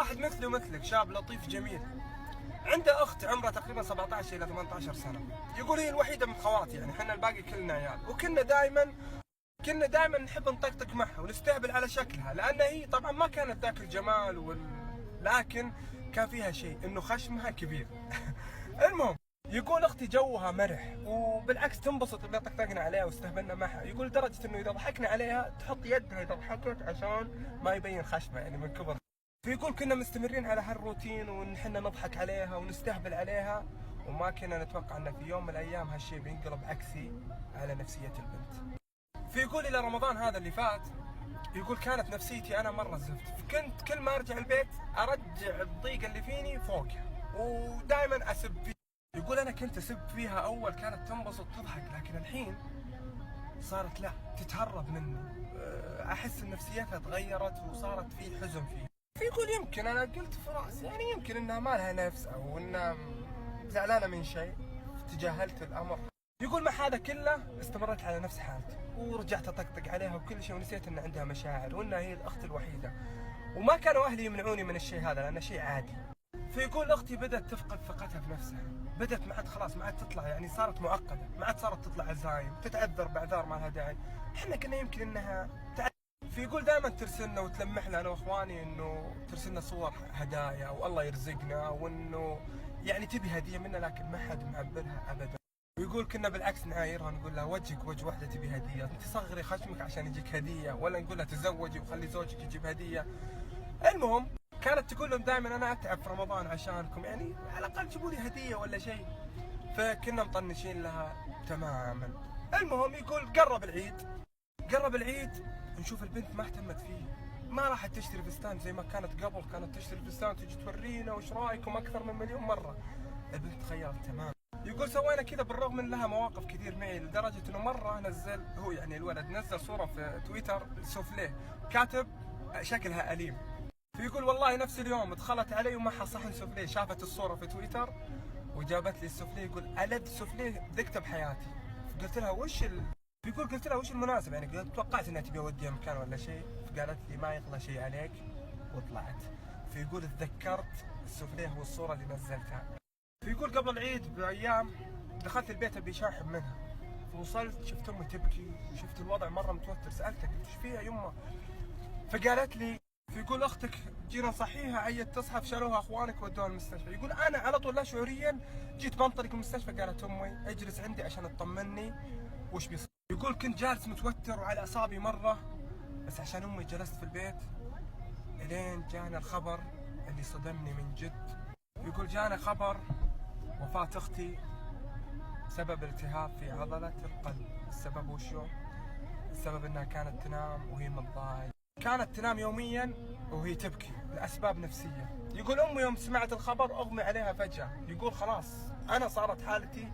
واحد مثلي ومثلك، شاب لطيف جميل، عنده اخت عمرها تقريبا 17 الى 18 سنه، يقول هي الوحيده من خواتي، يعني احنا الباقي كلنا عيال، كنا دائما نحب نطقطق معها ونستهبل على شكلها، لان هي طبعا ما كانت ذاك الجمال لكن كان فيها شيء انه خشمها كبير. المهم، يقول اختي جوها مرح، وبالعكس تنبسط اذا طقطقنا عليها واستهبلنا معها، يقول لدرجه انه اذا ضحكنا عليها تحط يدها اذا ضحكت عشان ما يبين خشمها، يعني من كبر. فيقول كنا مستمرين على هالروتين ونحن نضحك عليها ونستهبل عليها، وما كنا نتوقع انه في يوم من الايام هالشيء بينقلب عكسي على نفسيه البنت. فيقول الى رمضان هذا اللي فات، يقول كانت نفسيتي انا مره زفت، كنت كل ما ارجع البيت ارجع الضيقه اللي فيني فوقها ودائما اسب فيها. يقول انا كنت اسب فيها اول كانت تنبسط تضحك، لكن الحين صارت لا تتهرب مني، احس ان نفسيتها تغيرت وصارت في حزن فيها. فيقول يمكن انا قلت في راسي يعني يمكن انها ما لها نفس او انها زعلانه من شيء، تجاهلت الامر. يقول مع هذا كله استمرت على نفس حالتي ورجعت اطقطق عليها وكل شيء، ونسيت ان عندها مشاعر وانها هي الاخت الوحيده، وما كانوا اهلي يمنعوني من الشيء هذا لانه شيء عادي. فيقول اختي بدات تفقد ثقتها في نفسها، بدات ما عاد خلاص ما عاد تطلع، يعني صارت معقده، ما عاد صارت تطلع عزايم، تتعذر باعذار ما لها داعي، احنا كنا يمكن انها فيقول دائما ترسلنا وتلمحنا انا واخواني انه ترسلنا صور هدايا والله يرزقنا، وانه يعني تبي هديه منا، لكن ما حد معبرها ابدا. ويقول كنا بالعكس نعايرها نقول لها وجهك وجه وحده تبي هديه، انت صغري خشمك عشان يجيك هديه، ولا نقول لها تزوجي وخلي زوجك يجيب هديه. المهم كانت تقول لهم دائما انا اتعب في رمضان عشانكم، يعني على الاقل جيبوا لي هديه ولا شيء. فكنا مطنشين لها تماما. المهم يقول قرب العيد نشوف البنت ما اهتمت فيه، ما راحت تشتري فستان زي ما كانت قبل، كانت تشتري فستان تجي تورينا وش رايكم اكثر من مليون مره. البنت تغيرت تماما. يقول سوينا كذا بالرغم من لها مواقف كثير معي، لدرجه انه مره نزل هو يعني الولد نزل صوره في تويتر سوفليه كاتب شكلها اليم. فيقول والله نفس اليوم دخلت علي ومعها صحن سوفليه، شافت الصوره في تويتر وجابت لي السوفليه، يقول ألذ سوفليه ذقته بحياتي. فقلت لها يقول قلت لها وش المناسب، يعني توقعت انها تبي اوديها مكان ولا شيء، فقالت لي ما يغلى شيء عليك وطلعت. فيقول تذكرت السوفليه والصوره اللي نزلتها. فيقول قبل العيد بايام دخلت البيت ابي شاحب منها، فوصلت شفت امي تبكي وشفت الوضع مره متوتر، سالتها قلت ايش فيها يمه؟ فقالت لي فيقول اختك جينا نصحيها عيت تصحى شالوها اخوانك ودوها المستشفى. يقول انا على طول لا شعوريا جيت بنطلق المستشفى، قالت امي اجلس عندي عشان تطمني وش بيصير. يقول كنت جالس متوتر وعلى اعصابي مره، بس عشان امي جلست في البيت الين جانا الخبر اللي صدمني من جد. يقول جانا خبر وفاة اختي سبب التهاب في عضلة القلب. السبب وشو؟ السبب انها كانت تنام وهي متضايقة، كانت تنام يوميا وهي تبكي لاسباب نفسية. يقول امي يوم سمعت الخبر اغمي عليها فجأة، يقول خلاص انا صارت حالتي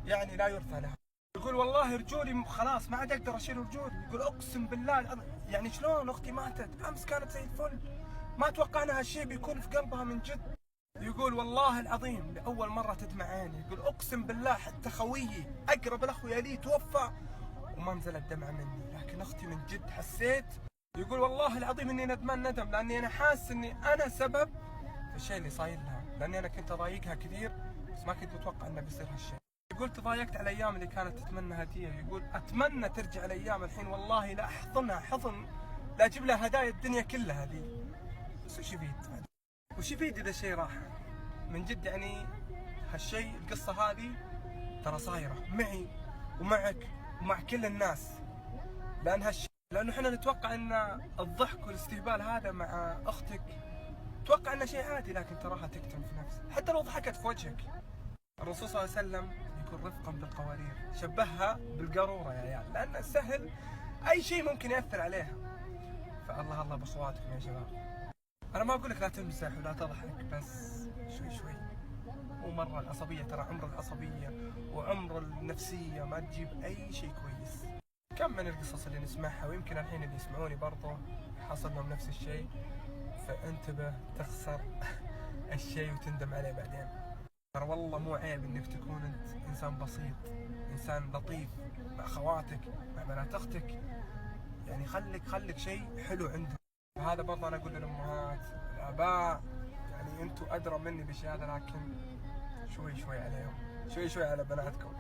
يعني لا يرثى لها. يقول والله رجولي خلاص ما عاد اقدر اشيل رجولي. يقول اقسم بالله يعني شلون اختي ماتت؟ امس كانت زي الفل، ما توقعنا هالشيء بيكون في قلبها من جد. يقول والله العظيم لاول مره تدمع عيني، يقول اقسم بالله حتى خويي اقرب الاخويا لي توفى وما نزلت دمعه مني، لكن اختي من جد حسيت. يقول والله العظيم اني ندمان ندم، لاني انا حاسس اني انا سبب في الشيء اللي صاير لها، لاني انا كنت اضايقها كثير بس ما كنت متوقع انه بيصير هالشيء. يقول تضايقت على الايام اللي كانت تتمنى هديه، يقول اتمنى ترجع الايام الحين والله لا احضنها حضن، لا اجيب لها هدايا الدنيا كلها ذي، بس وش يفيد؟ وش يفيد اذا شيء راح؟ من جد يعني هالشيء القصه هذه ترى صايره معي ومعك ومع كل الناس، لانه احنا نتوقع ان الضحك والاستهبال هذا مع اختك توقع انه شيء عادي، لكن تراها تكتم في نفسها حتى لو ضحكت في وجهك. الرسول صلى الله عليه وسلم يكون رفقا بالقوارير، شبهها بالقاروره يا عيال، لان سهل اي شيء ممكن ياثر عليها. فالله الله باخواتكم يا شباب. انا ما اقول لك لا تمزح ولا تضحك، بس شوي شوي، مو مره العصبيه، ترى عمر العصبيه وعمر النفسيه ما تجيب اي شيء كويس. كم من القصص اللي نسمعها، ويمكن الحين اللي يسمعوني برضه حصل لهم نفس الشيء، فانتبه تخسر الشيء وتندم عليه بعدين. ترى والله مو عيب انك تكون انت انسان بسيط، انسان لطيف مع خواتك مع بنات اختك، يعني خليك شيء حلو عندهم. وهذا برضه انا اقول للامهات الاباء، يعني انتم ادرى مني بالشيء هذا، لكن شوي شوي عليهم، شوي شوي على بناتكم.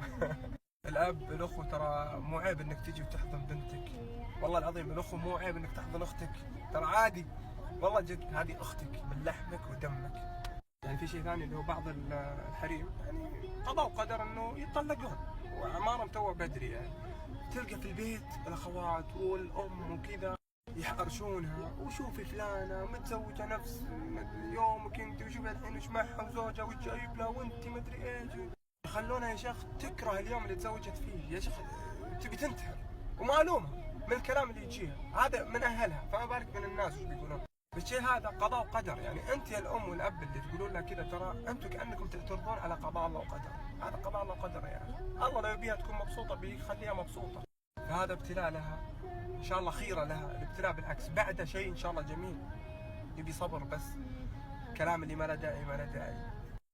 الاب الاخو ترى مو عيب انك تجي وتحضن بنتك، والله العظيم الاخو مو عيب انك تحضن اختك، ترى عادي والله جد، هذه اختك من لحمك ودمك. يعني في شيء ثاني اللي هو بعض الحريم يعني قضاء وقدر انه يطلقون واعمارهم تو بدري، يعني تلقى في البيت الاخوات والام وكذا يحرشونها، وشوفي فلانه متزوجه نفس يومك انت، وشوفي الحين وش معها وزوجها وش جايب لها وانت مدري ايش، يخلونها يا شيخ تكره اليوم اللي تزوجت فيه، يا شيخ تبي تنتحر ومعلومه من الكلام اللي يجيها، هذا من اهلها، فما بالك من الناس وش بيقولون. الشيء هذا قضاء وقدر، يعني انت يا الام والاب اللي تقولون لها كذا، ترى انتم كانكم تعترضون على قضاء الله وقدر، هذا قضاء الله وقدر، يعني الله لو يبيها تكون مبسوطه بيخليها مبسوطه، فهذا ابتلاء لها، ان شاء الله خيره لها، الابتلاء بالعكس بعده شيء ان شاء الله جميل، يبي صبر بس، كلام اللي ما له داعي ما له داعي.